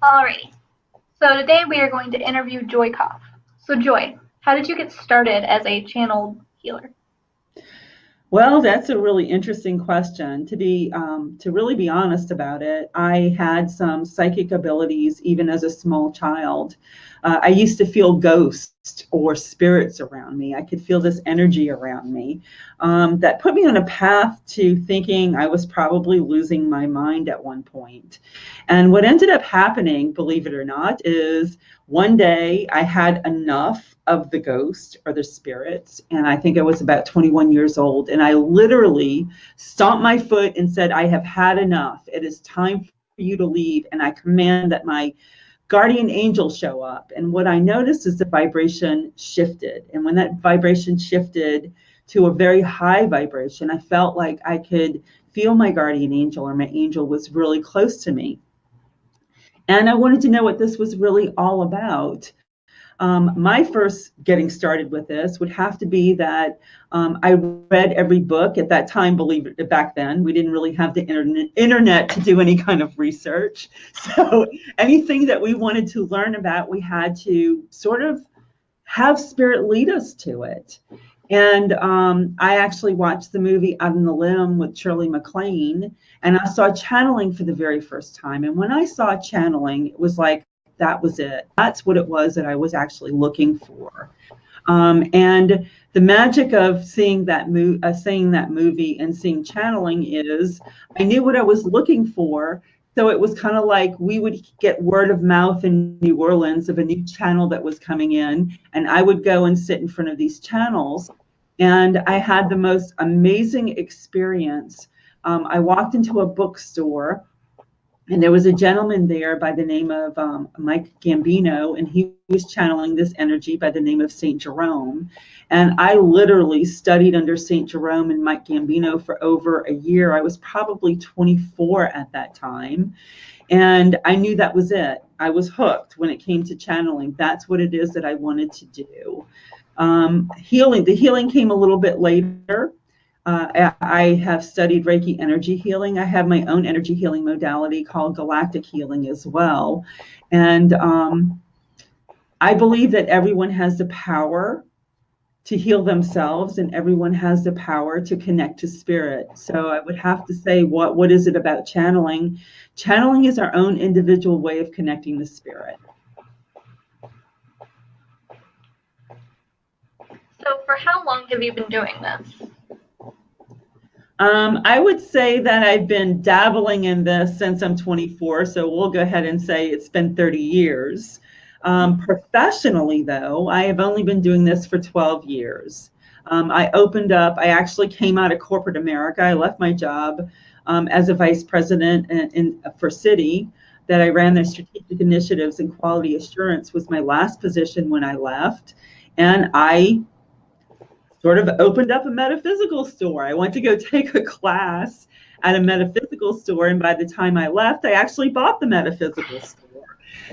Alrighty, so today we are going to interview Joy Kauf. So Joy, how did you get started as a channeled healer? Well, that's a really interesting question. To really be honest about it, I had some psychic abilities even as a small child. I used to feel ghosts or spirits around me. I could feel this energy around me that put me on a path to thinking I was probably losing my mind at one point. And what ended up happening, believe it or not, is one day I had enough of the ghost or the spirits, and I think I was about 21 years old, and I literally stomped my foot and said, I have had enough. It is time for you to leave, and I command that my guardian angel show up. And what I noticed is the vibration shifted, and when that vibration shifted to a very high vibration, I felt like I could feel my guardian angel, or my angel was really close to me. And I wanted to know what this was really all about. My first getting started with this would have to be that I read every book at that time. Believe it, back then we didn't really have the internet to do any kind of research. So anything that we wanted to learn about, we had to sort of have spirit lead us to it. And I actually watched the movie Out on the Limb with Shirley MacLaine, and I saw channeling for the very first time. And when I saw channeling, it was like, that was it. That's what it was that I was actually looking for. And the magic of seeing that movie and seeing channeling is I knew what I was looking for. So it was kind of like we would get word of mouth in New Orleans of a new channel that was coming in, and I would go and sit in front of these channels, and I had the most amazing experience. I walked into a bookstore, and there was a gentleman there by the name of Mike Gambino, and he was channeling this energy by the name of St. Jerome. And I literally studied under St. Jerome and Mike Gambino for over a year. I was probably 24 at that time. And I knew that was it. I was hooked when it came to channeling. That's what it is that I wanted to do. The healing came a little bit later. I have studied Reiki energy healing. I have my own energy healing modality called Galactic Healing as well. And I believe that everyone has the power to heal themselves, and everyone has the power to connect to spirit. So I would have to say, what is it about channeling? Channeling is our own individual way of connecting to spirit. So for how long have you been doing this? I would say that I've been dabbling in this since I'm 24, so we'll go ahead and say it's been 30 years. Professionally, though, I have only been doing this for 12 years. I actually came out of corporate America. I left my job as a vice president for Citi, that I ran their strategic initiatives, and quality assurance was my last position when I left. And I sort of opened up a metaphysical store. I went to go take a class at a metaphysical store, and by the time I left, I actually bought the metaphysical store.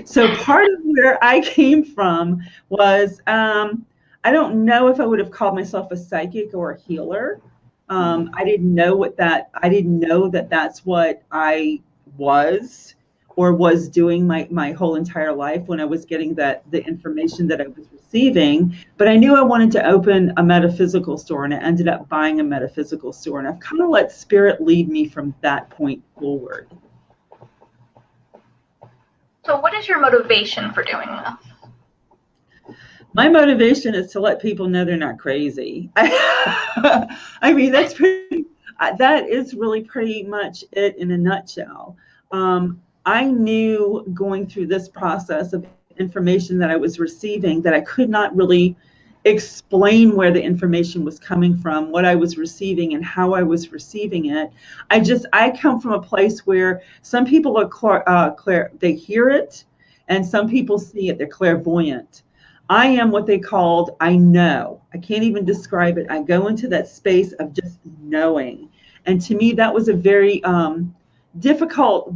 So part of where I came from was, I don't know if I would have called myself a psychic or a healer. I didn't know that that's what I was or was doing my whole entire life when I was getting the information that I was receiving. But I knew I wanted to open a metaphysical store, and I ended up buying a metaphysical store. And I've kind of let spirit lead me from that point forward. So what is your motivation for doing this? My motivation is to let people know they're not crazy. I mean, that is really pretty much it in a nutshell. I knew going through this process of information that I was receiving that I could not really explain where the information was coming from, what I was receiving, and how I was receiving it. I come from a place where some people are they hear it, and some people see it. They're clairvoyant. I am what they called, I know. I can't even describe it. I go into that space of just knowing. And to me, that was a very difficult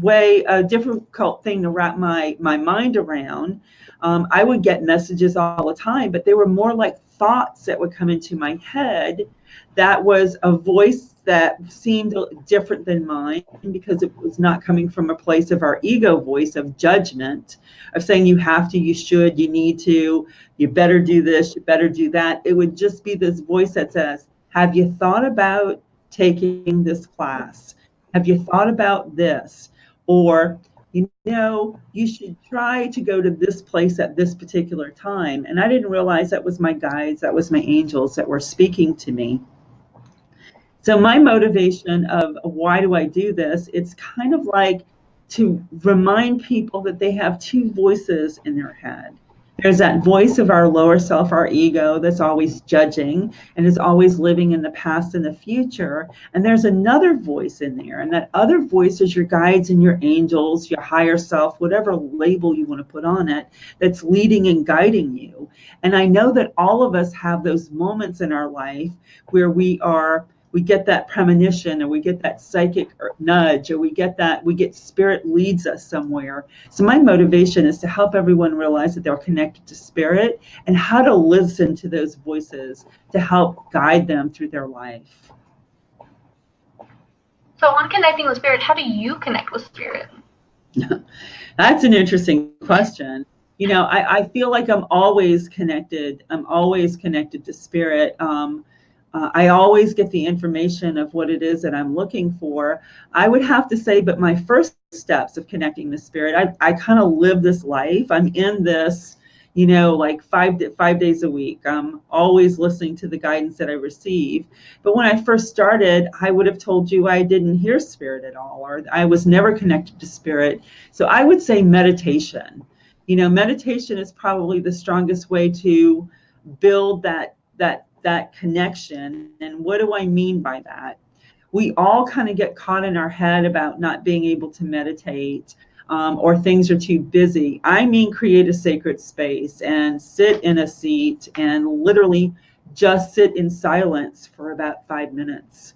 thing to wrap my mind around. I would get messages all the time, but they were more like thoughts that would come into my head. That was a voice that seemed different than mine because it was not coming from a place of our ego voice of judgment, of saying you have to, you should, you need to, you better do this, you better do that. It would just be this voice that says, have you thought about taking this class? Have you thought about this? Or, you know, you should try to go to this place at this particular time. And I didn't realize that was my guides, that was my angels that were speaking to me. So my motivation of why do I do this, it's kind of like to remind people that they have two voices in their head. There's that voice of our lower self, our ego, that's always judging and is always living in the past and the future. And there's another voice in there. And that other voice is your guides and your angels, your higher self, whatever label you want to put on it, that's leading and guiding you. And I know that all of us have those moments in our life where we get that premonition, or we get that psychic nudge, or we get spirit leads us somewhere. So my motivation is to help everyone realize that they're connected to spirit and how to listen to those voices to help guide them through their life. So on connecting with spirit, how do you connect with spirit? That's an interesting question. You know, I feel like I'm always connected. I'm always connected to spirit. I always get the information of what it is that I'm looking for. I would have to say, but my first steps of connecting to spirit, I kind of live this life. I'm in this, you know, like 5 days a week. I'm always listening to the guidance that I receive. But when I first started, I would have told you I didn't hear spirit at all, or I was never connected to spirit. So I would say meditation. You know, meditation is probably the strongest way to build that connection. And what do I mean by that? We all kind of get caught in our head about not being able to meditate, or things are too busy. I mean, create a sacred space and sit in a seat and literally just sit in silence for about 5 minutes.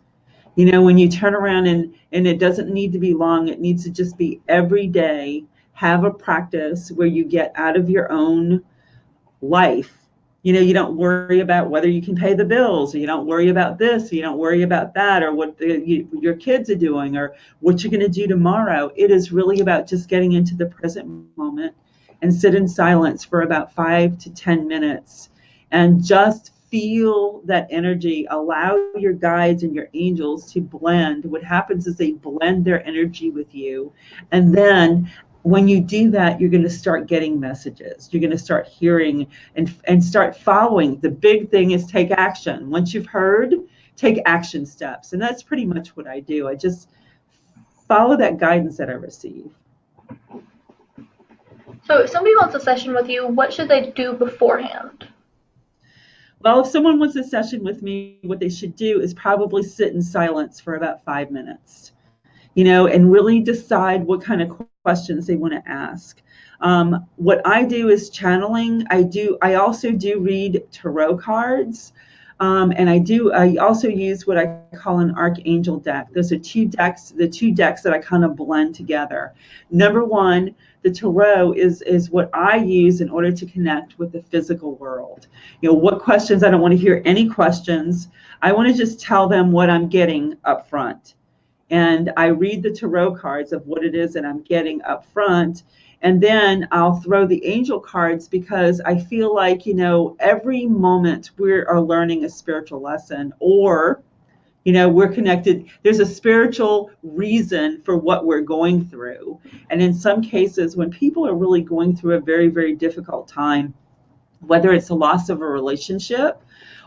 You know, when you turn around, and it doesn't need to be long, it needs to just be every day. Have a practice where you get out of your own life. You know, you don't worry about whether you can pay the bills, or you don't worry about this, or you don't worry about that, or what your kids are doing, or what you're going to do tomorrow. It is really about just getting into the present moment and sit in silence for about 5 to 10 minutes and just feel that energy. Allow your guides and your angels to blend. What happens is they blend their energy with you. And then when you do that, you're going to start getting messages. You're going to start hearing and start following. The big thing is take action. Once you've heard, take action steps. And that's pretty much what I do. I just follow that guidance that I receive. So if somebody wants a session with you, what should they do beforehand? Well, if someone wants a session with me, what they should do is probably sit in silence for about 5 minutes, you know, and really decide what kind of questions they want to ask. What I do is channeling. I also do read tarot cards. And I also use what I call an archangel deck. Those are the two decks that I kind of blend together. Number one, the tarot is what I use in order to connect with the physical world. You know, what questions? I don't want to hear any questions. I want to just tell them what I'm getting up front. And I read the tarot cards of what it is that I'm getting up front. And then I'll throw the angel cards, because I feel like, you know, every moment we are learning a spiritual lesson, or, you know, we're connected. There's a spiritual reason for what we're going through. And in some cases, when people are really going through a very, very difficult time, whether it's the loss of a relationship,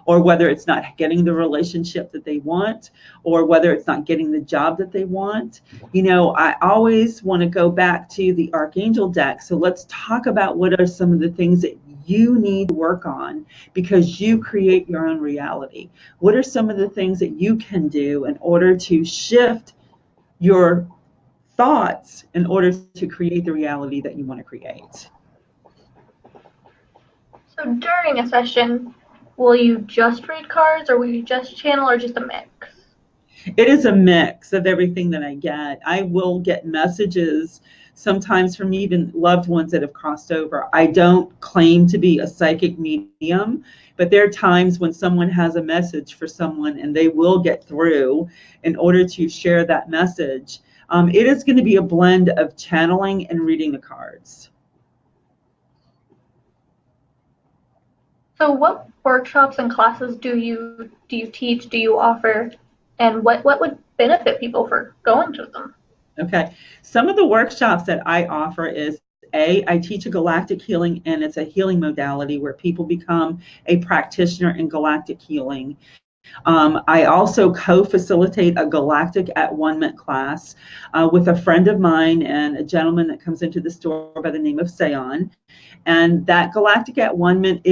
or whether it's not getting the relationship that they want, or whether it's not getting the job that they want, you know, I always want to go back to the archangel deck. So let's talk about what are some of the things that you need to work on, because you create your own reality. What are some of the things that you can do in order to shift your thoughts in order to create the reality that you want to create? So during a session, will you just read cards, or will you just channel, or just a mix? It is a mix of everything that I get. I will get messages sometimes from even loved ones that have crossed over. I don't claim to be a psychic medium, but there are times when someone has a message for someone and they will get through in order to share that message. It is going to be a blend of channeling and reading the cards. So what workshops and classes do you teach, do you offer, and what would benefit people for going to them? Okay. Some of the workshops that I offer is I teach a galactic healing, and it's a healing modality where people become a practitioner in galactic healing. I also co-facilitate a galactic at-one-ment class with a friend of mine and a gentleman that comes into the store by the name of Seon. And that galactic at-one-ment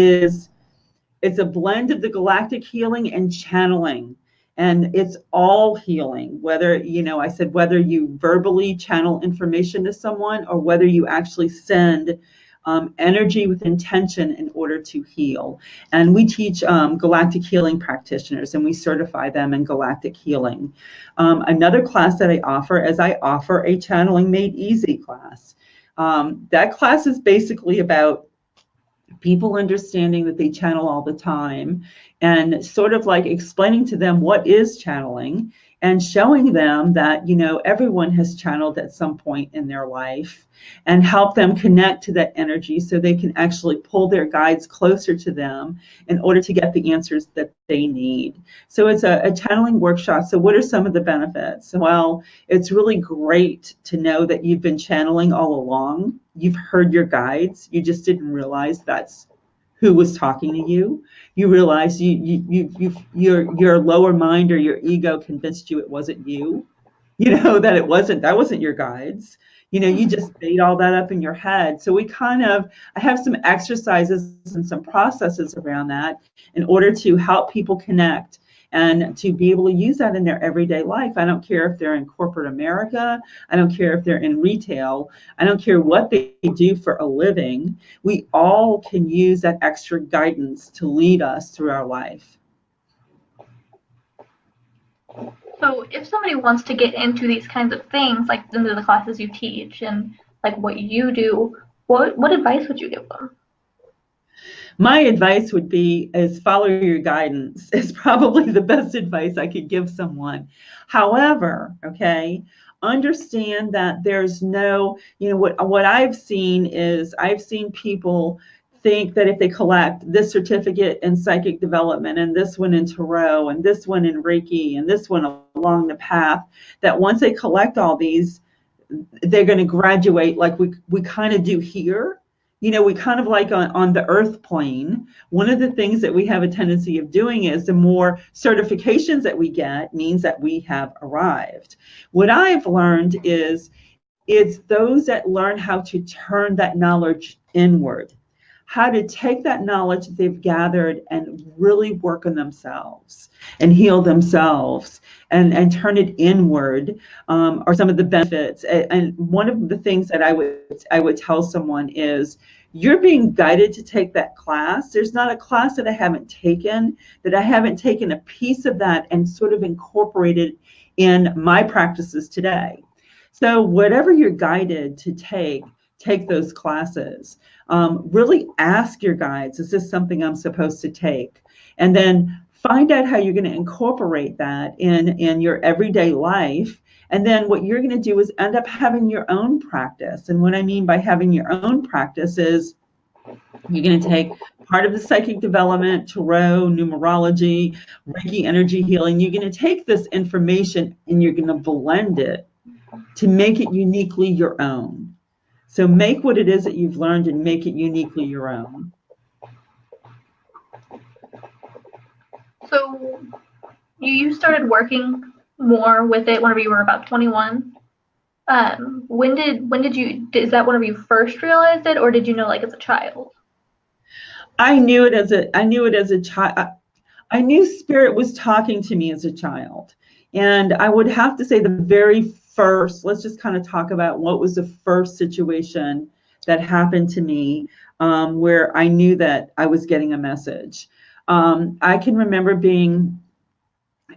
it's a blend of the galactic healing and channeling. And it's all healing, whether, I said, whether you verbally channel information to someone or whether you actually send energy with intention in order to heal. And we teach galactic healing practitioners, and we certify them in galactic healing. Another class that I offer is I offer a Channeling Made Easy class. That class is basically about people understanding that they channel all the time and sort of like explaining to them what is channeling and showing them that, everyone has channeled at some point in their life, and help them connect to that energy so they can actually pull their guides closer to them in order to get the answers that they need. So it's a channeling workshop. So what are some of the benefits? Well, it's really great to know that you've been channeling all along. You've heard your guides. You just didn't realize that's who was talking to you. You realize your lower mind or your ego convinced you it wasn't you, that wasn't your guides. You just made all that up in your head. So I have some exercises and some processes around that in order to help people connect and to be able to use that in their everyday life. I don't care if they're in corporate America. I don't care if they're in retail. I don't care what they do for a living. We all can use that extra guidance to lead us through our life. So if somebody wants to get into these kinds of things, like into the classes you teach and like what you do, what advice would you give them? My advice would be is follow your guidance. Is probably the best advice I could give someone. However, okay, understand that there's no, what I've seen is I've seen people think that if they collect this certificate in psychic development and this one in tarot and this one in Reiki and this one along the path, that once they collect all these, they're going to graduate like we kind of do here. We kind of like on the earth plane. One of the things that we have a tendency of doing is the more certifications that we get means that we have arrived. What I've learned is it's those that learn how to turn that knowledge inward, how to take that knowledge that they've gathered and really work on themselves and heal themselves and turn it inward, are some of the benefits. And one of the things that I would tell someone is, you're being guided to take that class. There's not a class that I haven't taken a piece of that and sort of incorporated in my practices today. So whatever you're guided to take those classes. Really ask your guides, is this something I'm supposed to take? And then find out how you're going to incorporate that in your everyday life. And then what you're going to do is end up having your own practice. And what I mean by having your own practice is you're going to take part of the psychic development, tarot, numerology, Reiki energy healing. You're going to take this information and you're going to blend it to make it uniquely your own. So make what it is that you've learned and make it uniquely your own. So you started working more with it whenever you were about 21. When did you, is that whenever you first realized it, or did you know like as a child? I knew it as a child. I knew spirit was talking to me as a child. And I would have to say the very first, let's just kind of talk about what was the first situation that happened to me where I knew that I was getting a message. I can remember being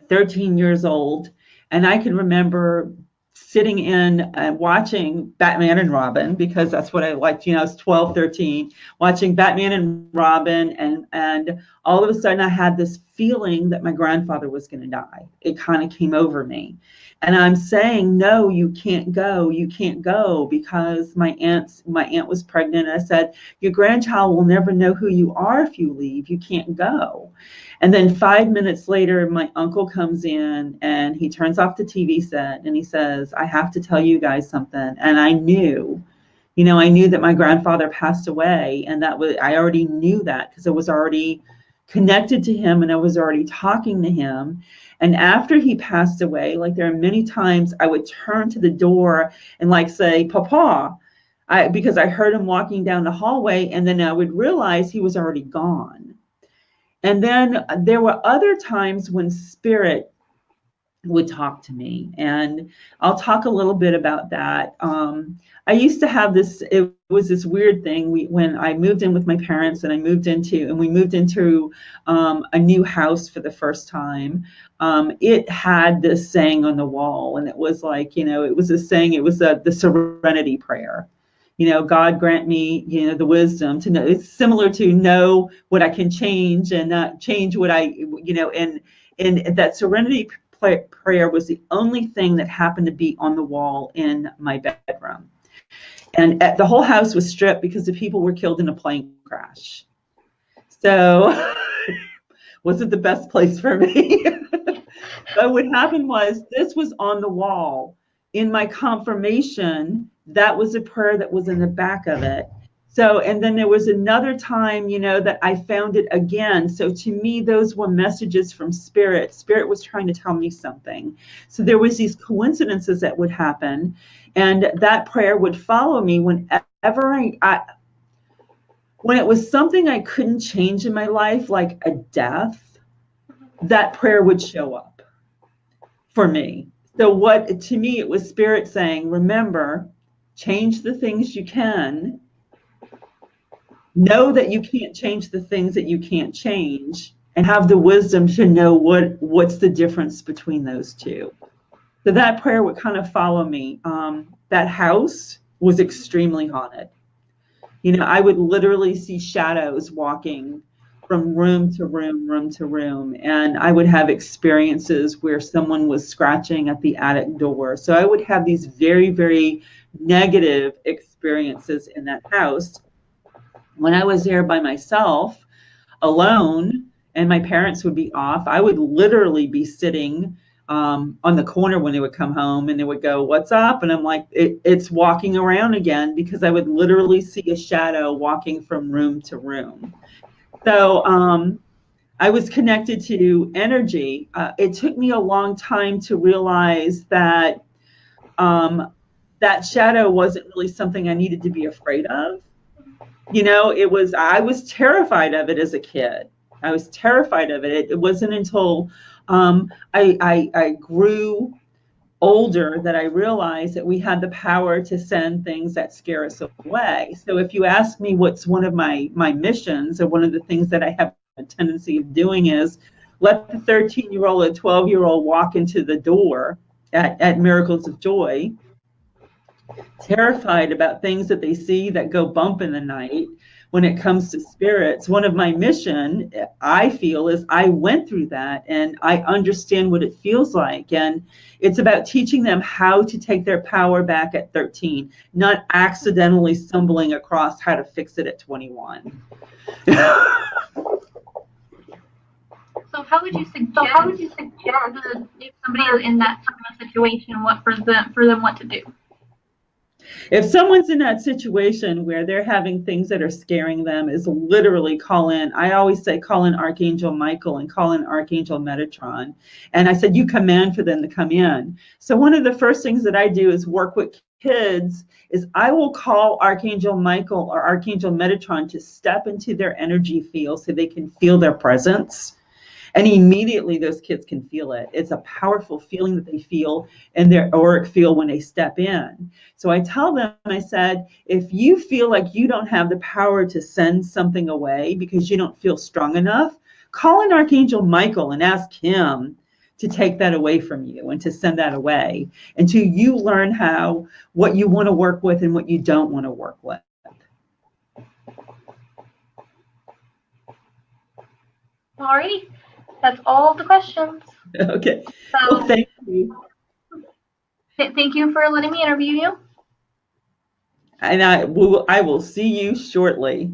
13 years old, And I can remember sitting in and watching Batman and Robin, because that's what I liked. I was 12, 13, watching Batman and Robin, and all of a sudden I had this feeling that my grandfather was going to die. It kind of came over me. And I'm saying, no, you can't go. You can't go, because my aunt was pregnant. I said, your grandchild will never know who you are if you leave. You can't go. And then 5 minutes later, my uncle comes in and he turns off the TV set and he says, I have to tell you guys something. And I knew that my grandfather passed away, and I already knew that because I was already connected to him and I was already talking to him. And after he passed away, like, there are many times I would turn to the door and like say, Papa, because I heard him walking down the hallway, and then I would realize he was already gone. And then there were other times when spirit would talk to me, and I'll talk a little bit about that. I used to have this, it was this weird thing. When I moved in with my parents, and we moved into a new house for the first time, it had this saying on the wall, and it was like, it was a saying, it was the serenity prayer. God grant me, the wisdom to know. It's similar to know what I can change and not change what and that serenity prayer was the only thing that happened to be on the wall in my bedroom. And the whole house was stripped because the people were killed in a plane crash. So wasn't the best place for me. But what happened was, this was on the wall. In my confirmation, that was a prayer that was in the back of it. So, and then there was another time, that I found it again. So to me, those were messages from Spirit. Spirit was trying to tell me something. So there was these coincidences that would happen, and that prayer would follow me whenever when it was something I couldn't change in my life, like a death, that prayer would show up for me. So to me, it was Spirit saying, remember, change the things you can. Know that you can't change the things that you can't change, and have the wisdom to know what's the difference between those two. So that prayer would kind of follow me. That house was extremely haunted. I would literally see shadows walking from room to room, and I would have experiences where someone was scratching at the attic door. So I would have these very, very negative experiences in that house. When I was there by myself, alone, and my parents would be off, I would literally be sitting on the corner when they would come home, and they would go, what's up? And I'm like, it's walking around again, because I would literally see a shadow walking from room to room. So I was connected to energy. It took me a long time to realize that that shadow wasn't really something I needed to be afraid of. I was terrified of it as a kid. I was terrified of it. It wasn't until I grew older that I realized that we had the power to send things that scare us away. So if you ask me what's one of my missions, or one of the things that I have a tendency of doing, is let the 13-year-old or 12-year-old walk into the door at Miracles of Joy, terrified about things that they see that go bump in the night. When it comes to spirits, one of my mission, I feel, is I went through that, and I understand what it feels like. And it's about teaching them how to take their power back at 13, not accidentally stumbling across how to fix it at 21. So how would you suggest if somebody is in that sort of situation, what for them what to do? If someone's in that situation where they're having things that are scaring them, is literally I always say, call in Archangel Michael and call in Archangel Metatron. And I said, you command for them to come in. So one of the first things that I do is work with kids, is I will call Archangel Michael or Archangel Metatron to step into their energy field so they can feel their presence. And immediately those kids can feel it. It's a powerful feeling that they feel in their auric field when they step in. So I tell them, I said, if you feel like you don't have the power to send something away because you don't feel strong enough, call in Archangel Michael and ask him to take that away from you and to send that away until you learn what you want to work with and what you don't want to work with. Alrighty, that's all the questions. Okay. So Well, thank you. Thank you for letting me interview you. And I will see you shortly.